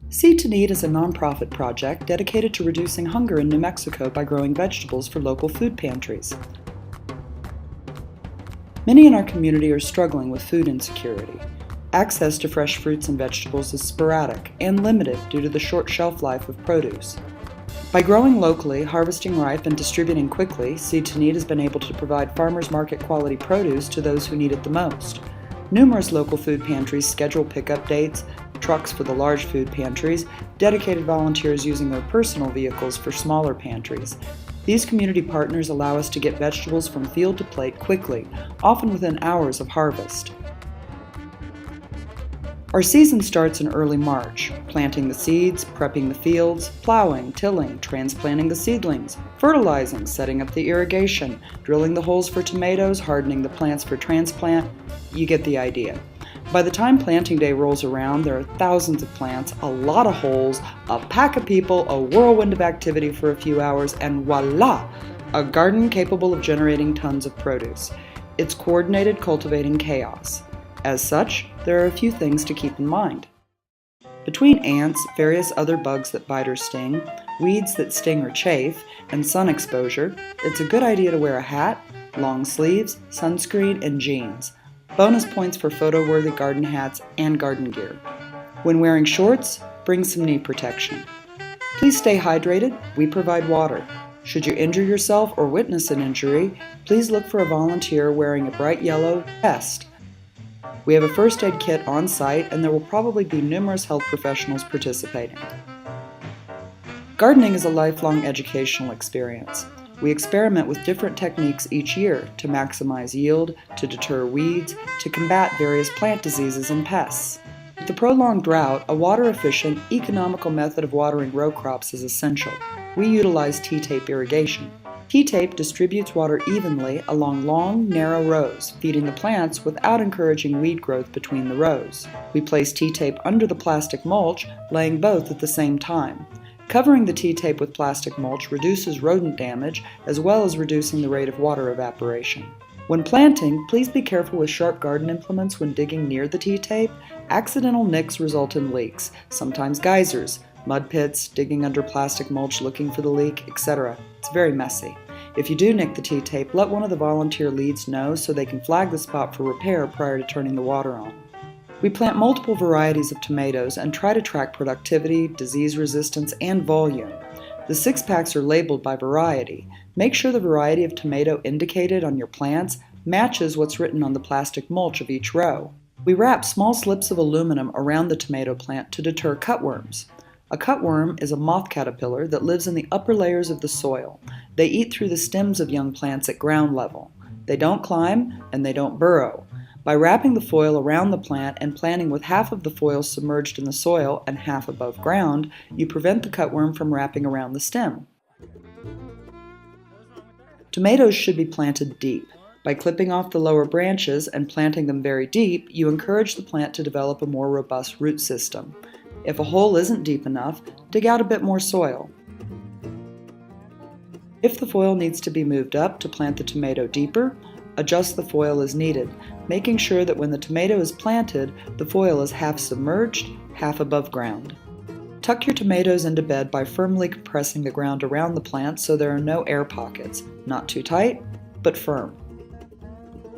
Seed2Need is a nonprofit project dedicated to reducing hunger in New Mexico by growing vegetables for local food pantries. Many in our community are struggling with food insecurity. Access to fresh fruits and vegetables is sporadic and limited due to the short shelf life of produce. By growing locally, harvesting ripe, and distributing quickly, Seed2Need has been able to provide farmers market quality produce to those who need it the most. Numerous local food pantries schedule pickup dates, trucks for the large food pantries, dedicated volunteers using their personal vehicles for smaller pantries. These community partners allow us to get vegetables from field to plate quickly, often within hours of harvest. Our season starts in early March, planting the seeds, prepping the fields, plowing, tilling, transplanting the seedlings, fertilizing, setting up the irrigation, drilling the holes for tomatoes, hardening the plants for transplant. You get the idea. By the time planting day rolls around, there are thousands of plants, a lot of holes, a pack of people, a whirlwind of activity for a few hours, and voila! A garden capable of generating tons of produce. It's coordinated cultivating chaos. As such, there are a few things to keep in mind. Between ants, various other bugs that bite or sting, weeds that sting or chafe, and sun exposure, it's a good idea to wear a hat, long sleeves, sunscreen, and jeans. Bonus points for photo-worthy garden hats and garden gear. When wearing shorts, bring some knee protection. Please stay hydrated. We provide water. Should you injure yourself or witness an injury, please look for a volunteer wearing a bright yellow vest. We have a first aid kit on site, and there will probably be numerous health professionals participating. Gardening is a lifelong educational experience. We experiment with different techniques each year to maximize yield, to deter weeds, to combat various plant diseases and pests. With the prolonged drought, a water-efficient, economical method of watering row crops is essential. We utilize T-tape irrigation. T-tape distributes water evenly along long, narrow rows, feeding the plants without encouraging weed growth between the rows. We place T-tape under the plastic mulch, laying both at the same time. Covering the T-tape with plastic mulch reduces rodent damage as well as reducing the rate of water evaporation. When planting, please be careful with sharp garden implements when digging near the T-tape. Accidental nicks result in leaks, sometimes geysers, mud pits, digging under plastic mulch looking for the leak, etc. It's very messy. If you do nick the T-tape, let one of the volunteer leads know so they can flag the spot for repair prior to turning the water on. We plant multiple varieties of tomatoes and try to track productivity, disease resistance, and volume. The 6-packs are labeled by variety. Make sure the variety of tomato indicated on your plants matches what's written on the plastic mulch of each row. We wrap small slips of aluminum around the tomato plant to deter cutworms. A cutworm is a moth caterpillar that lives in the upper layers of the soil. They eat through the stems of young plants at ground level. They don't climb and they don't burrow. By wrapping the foil around the plant and planting with half of the foil submerged in the soil and half above ground, you prevent the cutworm from wrapping around the stem. Tomatoes should be planted deep. By clipping off the lower branches and planting them very deep, you encourage the plant to develop a more robust root system. If a hole isn't deep enough, dig out a bit more soil. If the foil needs to be moved up to plant the tomato deeper, adjust the foil as needed, making sure that when the tomato is planted, the foil is half submerged, half above ground. Tuck your tomatoes into bed by firmly compressing the ground around the plant so there are no air pockets, not too tight, but firm.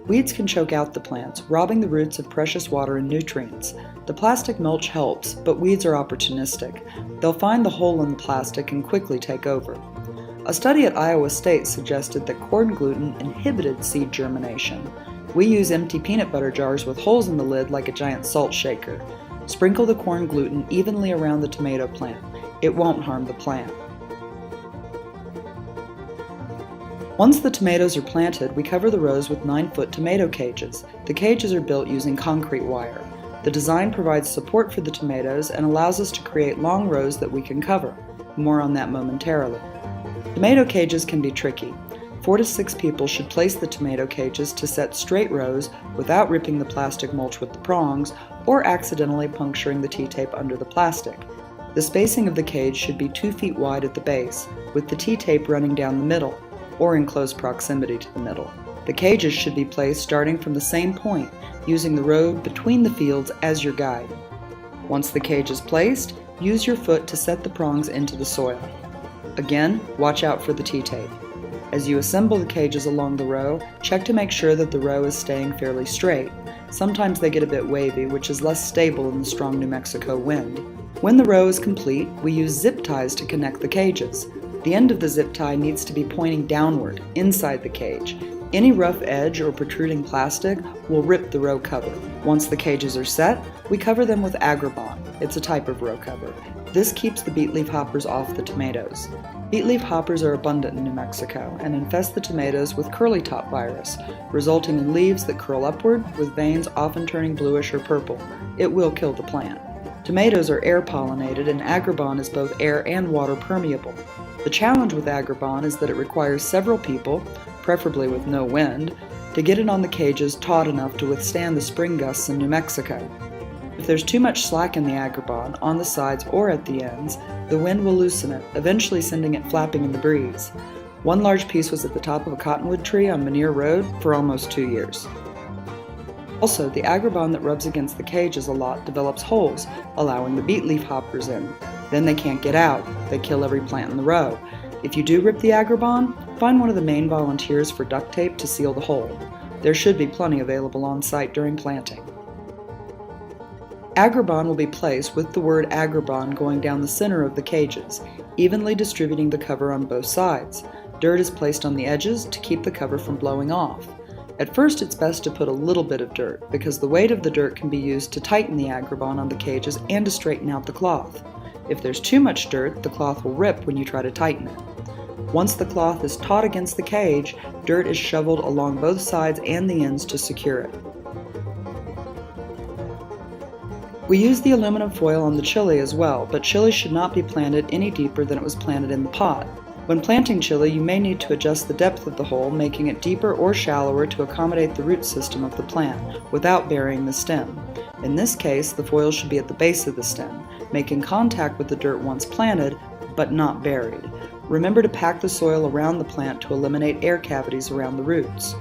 Weeds can choke out the plants, robbing the roots of precious water and nutrients. The plastic mulch helps, but weeds are opportunistic. They'll find the hole in the plastic and quickly take over. A study at Iowa State suggested that corn gluten inhibited seed germination. We use empty peanut butter jars with holes in the lid like a giant salt shaker. Sprinkle the corn gluten evenly around the tomato plant. It won't harm the plant. Once the tomatoes are planted, we cover the rows with 9-foot tomato cages. The cages are built using concrete wire. The design provides support for the tomatoes and allows us to create long rows that we can cover. More on that momentarily. Tomato cages can be tricky. 4 to 6 people should place the tomato cages to set straight rows without ripping the plastic mulch with the prongs or accidentally puncturing the T-tape under the plastic. The spacing of the cage should be 2 feet wide at the base, with the T-tape running down the middle, or in close proximity to the middle. The cages should be placed starting from the same point, using the road between the fields as your guide. Once the cage is placed, use your foot to set the prongs into the soil. Again, watch out for the T-tape. As you assemble the cages along the row, check to make sure that the row is staying fairly straight. Sometimes they get a bit wavy, which is less stable in the strong New Mexico wind. When the row is complete, we use zip ties to connect the cages. The end of the zip tie needs to be pointing downward, inside the cage. Any rough edge or protruding plastic will rip the row cover. Once the cages are set, we cover them with agribon. It's a type of row cover. This keeps the beet leaf hoppers off the tomatoes. Beet leaf hoppers are abundant in New Mexico and infest the tomatoes with curly top virus, resulting in leaves that curl upward with veins often turning bluish or purple. It will kill the plant. Tomatoes are air pollinated and agribon is both air and water permeable. The challenge with agribon is that it requires several people, preferably with no wind, to get it on the cages taut enough to withstand the spring gusts in New Mexico. If there's too much slack in the agribon, on the sides or at the ends, the wind will loosen it, eventually sending it flapping in the breeze. One large piece was at the top of a cottonwood tree on Manier Road for almost 2 years. Also, the agribon that rubs against the cages a lot develops holes, allowing the beet leaf hoppers in. Then they can't get out. They kill every plant in the row. If you do rip the agribon, find one of the Maine volunteers for duct tape to seal the hole. There should be plenty available on site during planting. Agribon will be placed with the word agribon going down the center of the cages, evenly distributing the cover on both sides. Dirt is placed on the edges to keep the cover from blowing off. At first, it's best to put a little bit of dirt because the weight of the dirt can be used to tighten the agribon on the cages and to straighten out the cloth. If there's too much dirt, the cloth will rip when you try to tighten it. Once the cloth is taut against the cage, dirt is shoveled along both sides and the ends to secure it. We use the aluminum foil on the chili as well, but chili should not be planted any deeper than it was planted in the pot. When planting chili, you may need to adjust the depth of the hole, making it deeper or shallower to accommodate the root system of the plant, without burying the stem. In this case, the foil should be at the base of the stem, making contact with the dirt once planted, but not buried. Remember to pack the soil around the plant to eliminate air cavities around the roots.